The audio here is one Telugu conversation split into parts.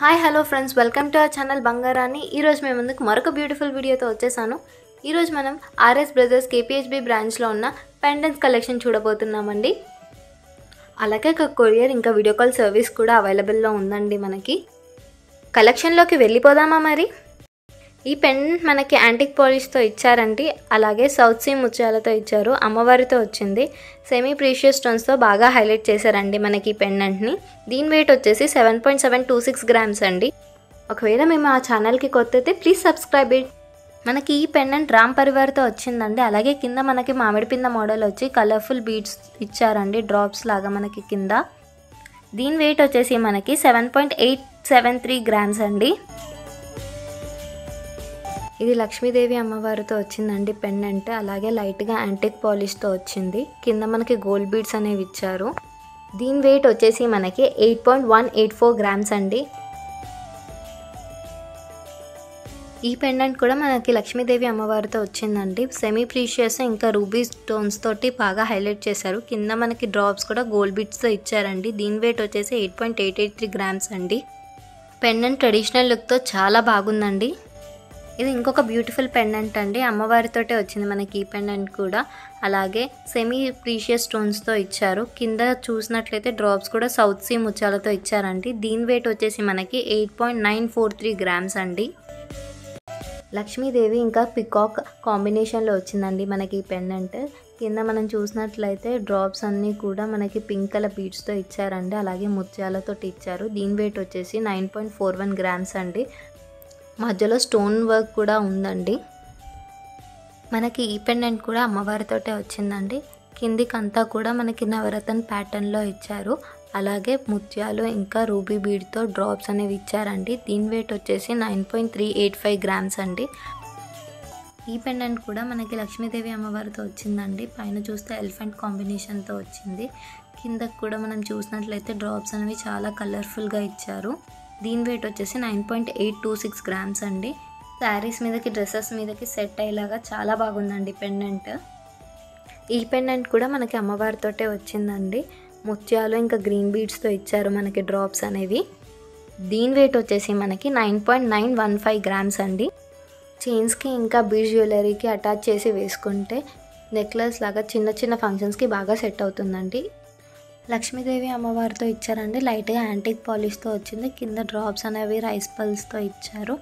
Hi hello friends, welcome to our channel బంగారాన్ని. ఈరోజు మేము ముందుకు మరొక బ్యూటిఫుల్ వీడియోతో వచ్చేసాను. ఈరోజు మనం ఆర్ఎస్ బ్రదర్స్ కేపీహెచ్బి బ్రాంచ్లో ఉన్న పెండెంట్స్ కలెక్షన్ చూడబోతున్నామండి. అలాగే ఒక కొరియర్ ఇంకా వీడియో కాల్ సర్వీస్ కూడా అవైలబుల్లో ఉందండి. మనకి కలెక్షన్లోకి వెళ్ళిపోదామా మరి. ఈ పెండెంట్ మనకి యాంటిక్ పాలిష్తో ఇచ్చారండి. అలాగే సౌత్ సీ ముత్యాలతో ఇచ్చారు. అమ్మవారితో వచ్చింది. సెమీ ప్రీషియస్ స్టోన్స్తో బాగా హైలైట్ చేశారండి మనకి ఈ పెండెంట్ని. దీని వెయిట్ వచ్చేసి 7.726 గ్రామ్స్ అండి. ఒకవేళ మేము ఆ ఛానల్కి కొత్త అయితే ప్లీజ్ సబ్స్క్రైబ్ ఇట్. మనకి ఈ పెండెంట్ రామ్ పరివార్తో వచ్చిందండి. అలాగే కింద మనకి మామిడి పింద మోడల్ వచ్చి కలర్ఫుల్ బీడ్స్ ఇచ్చారండి, డ్రాప్స్ లాగా మనకి కింద. దీని వెయిట్ వచ్చేసి మనకి 7.873 గ్రామ్స్ అండి. ఇది లక్ష్మీదేవి అమ్మవారితో వచ్చిందండి పెండెంట్. అలాగే లైట్గా యాంటిక్ పాలిష్తో వచ్చింది. కింద మనకి గోల్డ్ బీడ్స్ అనేవి ఇచ్చారు. దీని వెయిట్ వచ్చేసి మనకి 8.184 గ్రామ్స్ అండి. ఈ పెండెంట్ కూడా మనకి లక్ష్మీదేవి అమ్మవారితో వచ్చిందండి. సెమీ ప్రీషియస్ ఇంకా రూబీ స్టోన్స్ తోటి బాగా హైలైట్ చేశారు. కింద మనకి డ్రాప్స్ కూడా గోల్డ్ బీడ్స్తో ఇచ్చారండి. దీని వెయిట్ వచ్చేసి 8.883 గ్రామ్స్ అండి. పెండెంట్ ట్రెడిషనల్ లుక్తో చాలా బాగుందండి. ఇది ఇంకొక బ్యూటిఫుల్ పెండెంట్ అండి. అమ్మవారితోటే వచ్చింది మనకి ఈ పెండెంట్ కూడా. అలాగే సెమీ ప్రీషియస్ స్టోన్స్తో ఇచ్చారు. కింద చూసినట్లయితే డ్రాప్స్ కూడా సౌత్ సీ ముత్యాలతో ఇచ్చారండి. దీని వెయిట్ వచ్చేసి మనకి 8.943 గ్రామ్స్ అండి. లక్ష్మీదేవి ఇంకా పికాక్ కాంబినేషన్లో వచ్చిందండి మనకి ఈ పెండెంట్. కింద మనం చూసినట్లయితే డ్రాప్స్ అన్నీ కూడా మనకి పింక్ కలర్ బీడ్స్తో ఇచ్చారండి. అలాగే ముత్యాలతో ఇచ్చారు. దీని వెయిట్ వచ్చేసి 9.41 గ్రామ్స్ అండి. మధ్యలో స్టోన్ వర్క్ కూడా ఉందండి. మనకి ఈ పెండెంట్ కూడా అమ్మవారితోటే వచ్చిందండి. కిందికంతా కూడా మనకి నవరత్న ప్యాటర్న్లో ఇచ్చారు. అలాగే ముత్యాలు ఇంకా రూబీ బీడ్తో డ్రాప్స్ అనేవి ఇచ్చారండి. దీని వెయిట్ వచ్చేసి 9.385 గ్రామ్స్ అండి. ఈ పెండెంట్ కూడా మనకి లక్ష్మీదేవి అమ్మవారితో వచ్చిందండి. పైన చూస్తే ఎలిఫెంట్ కాంబినేషన్తో వచ్చింది. కిందకు కూడా మనం చూసినట్లయితే డ్రాప్స్ అనేవి చాలా కలర్ఫుల్గా ఇచ్చారు. దీని వెయిట్ వచ్చేసి 9.826 గ్రామ్స్ అండి. శారీస్ మీదకి డ్రెస్సెస్ మీదకి సెట్ అయ్యేలాగా చాలా బాగుందండి పెండెంట్. ఈ పెండెంట్ కూడా మనకి అమ్మవారితోటే వచ్చిందండి. ముత్యాలు ఇంకా గ్రీన్ బీడ్స్తో ఇచ్చారు మనకి డ్రాప్స్ అనేవి. దీని వెయిట్ వచ్చేసి మనకి 9.915 గ్రామ్స్ అండి. చైన్స్కి ఇంకా బీడ్స్ జ్యువెలరీకి అటాచ్ చేసి వేసుకుంటే నెక్లెస్ లాగా చిన్న చిన్న ఫంక్షన్స్కి బాగా సెట్ అవుతుందండి. లక్ష్మీదేవి అమ్మవారితో ఇచ్చారండి. లైట్గా యాంటిక్ పాలిష్తో వచ్చింది. కింద డ్రాప్స్ అనేవి రైస్ పల్స్తో ఇచ్చారు.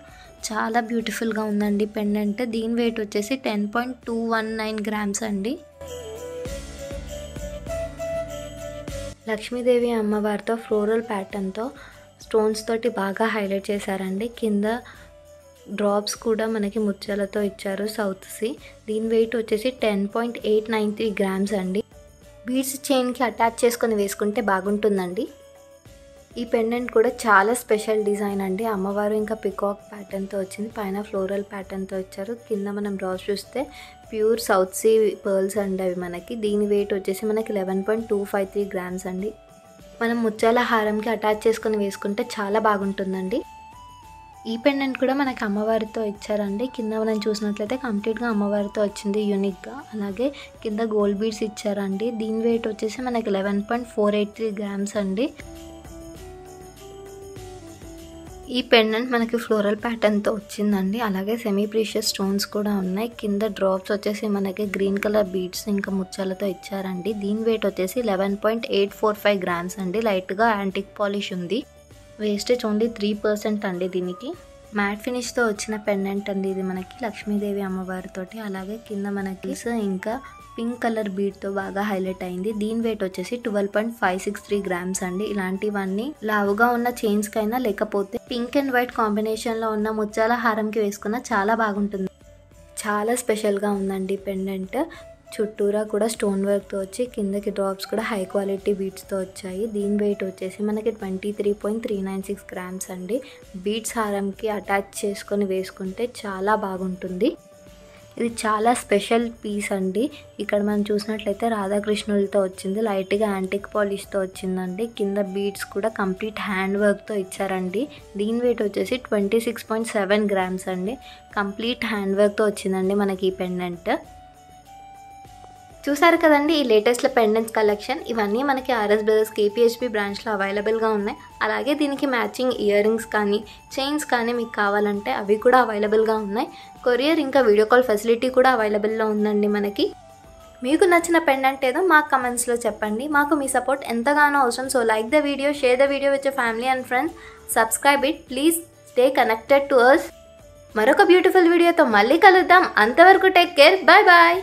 చాలా బ్యూటిఫుల్గా ఉందండి పెండెంట్. దీని వెయిట్ వచ్చేసి 10.219 గ్రామ్స్ అండి. లక్ష్మీదేవి అమ్మవారితో ఫ్లోరల్ ప్యాటర్న్తో స్టోన్స్ తోటి బాగా హైలైట్ చేశారండి. కింద డ్రాప్స్ కూడా మనకి ముత్యాలతో ఇచ్చారు సౌత్ సీ. దీని వెయిట్ వచ్చేసి 10.893 గ్రామ్స్ అండి. బీడ్స్ చైన్కి అటాచ్ చేసుకొని వేసుకుంటే బాగుంటుందండి. ఈ పెండెంట్ కూడా చాలా స్పెషల్ డిజైన్ అండి. అమ్మవారు ఇంకా పికాక్ ప్యాటర్న్తో వచ్చింది. పైన ఫ్లోరల్ ప్యాటర్న్తో ఇచ్చారు. కింద మనం డ్రాప్స్ చూస్తే ప్యూర్ సౌత్ సీ పర్ల్స్ అండి అవి మనకి. దీని వెయిట్ వచ్చేసి మనకి 11.253 గ్రామ్స్ అండి. మనం ముత్యాల హారంకి అటాచ్ చేసుకొని వేసుకుంటే చాలా బాగుంటుందండి. ఈ పెండెంట్ కూడా మనకి అమ్మవారితో ఇచ్చారండి. కింద మనం చూసినట్లయితే కంప్లీట్గా అమ్మవారితో వచ్చింది యూనిక్గా. అలాగే కింద గోల్డ్ బీడ్స్ ఇచ్చారండి. దీని వెయిట్ వచ్చేసి మనకి 11.483 గ్రామ్స్ అండి. ఈ పెండెంట్ మనకి ఫ్లోరల్ ప్యాటర్న్తో వచ్చిందండి. అలాగే సెమీ ప్రీషియస్ స్టోన్స్ కూడా ఉన్నాయి. కింద డ్రాప్స్ వచ్చేసి మనకి గ్రీన్ కలర్ బీడ్స్ ఇంకా ముత్యాలతో ఇచ్చారండి. దీని వెయిట్ వచ్చేసి 11.845 గ్రామ్స్ అండి. లైట్గా యాంటిక్ పాలిష్ ఉంది. వేస్టేజ్ ఓన్లీ 3% అండి. దీనికి మ్యాట్ ఫినిష్తో వచ్చిన పెండెంట్ అండి ఇది మనకి లక్ష్మీదేవి అమ్మవారితోటి. అలాగే కింద మనకి ఇంకా పింక్ కలర్ బీడ్తో బాగా హైలైట్ అయింది. దీని వెయిట్ వచ్చేసి 12.563 గ్రామ్స్ అండి. ఇలాంటివన్నీ లావుగా ఉన్న చైన్స్ కైనా లేకపోతే పింక్ అండ్ వైట్ కాంబినేషన్లో ఉన్న ముత్యాల హారంకి వేసుకున్న చాలా బాగుంటుంది. చాలా స్పెషల్గా ఉందండి పెండెంట్. చుట్టూరా కూడా స్టోన్ వర్క్తో వచ్చి కిందకి డ్రాప్స్ కూడా హై క్వాలిటీ బీడ్స్తో వచ్చాయి. దీని వెయిట్ వచ్చేసి మనకి 23.396 గ్రామ్స్ అండి. బీడ్స్ హారంకి అటాచ్ చేసుకొని వేసుకుంటే చాలా బాగుంటుంది. ఇది చాలా స్పెషల్ పీస్ అండి. ఇక్కడ మనం చూసినట్లయితే రాధాకృష్ణులతో వచ్చింది. లైట్గా యాంటిక్ పాలిష్తో వచ్చిందండి. కింద బీడ్స్ కూడా కంప్లీట్ హ్యాండ్ వర్క్తో ఇచ్చారండి. దీని వెయిట్ వచ్చేసి 26.7 గ్రామ్స్ అండి. కంప్లీట్ హ్యాండ్ వర్క్తో వచ్చిందండి మనకి ఈ పెండెంట్. చూసారు కదండి ఈ లేటెస్ట్లో పెండెంట్స్ కలెక్షన్. ఇవన్నీ మనకి ఆర్ఎస్ బ్రదర్స్ కేపీహెచ్బి బ్రాంచ్లో అవైలబుల్గా ఉన్నాయి. అలాగే దీనికి మ్యాచింగ్ ఇయర్ రింగ్స్ కానీ చైన్స్ కానీ మీకు కావాలంటే అవి కూడా అవైలబుల్గా ఉన్నాయి. కొరియర్ ఇంకా వీడియో కాల్ ఫెసిలిటీ కూడా అవైలబుల్లో ఉందండి మనకి. మీకు నచ్చిన పెండెంట్ ఏదో మాకు కమెంట్స్లో చెప్పండి. మాకు మీ సపోర్ట్ ఎంతగానో అవసరం. So like the video, share the video with your family and friends, subscribe it. Please stay connected to us. మరొక బ్యూటిఫుల్ వీడియోతో మళ్ళీ కలుద్దాం. అంతవరకు టేక్ కేర్. Bye bye.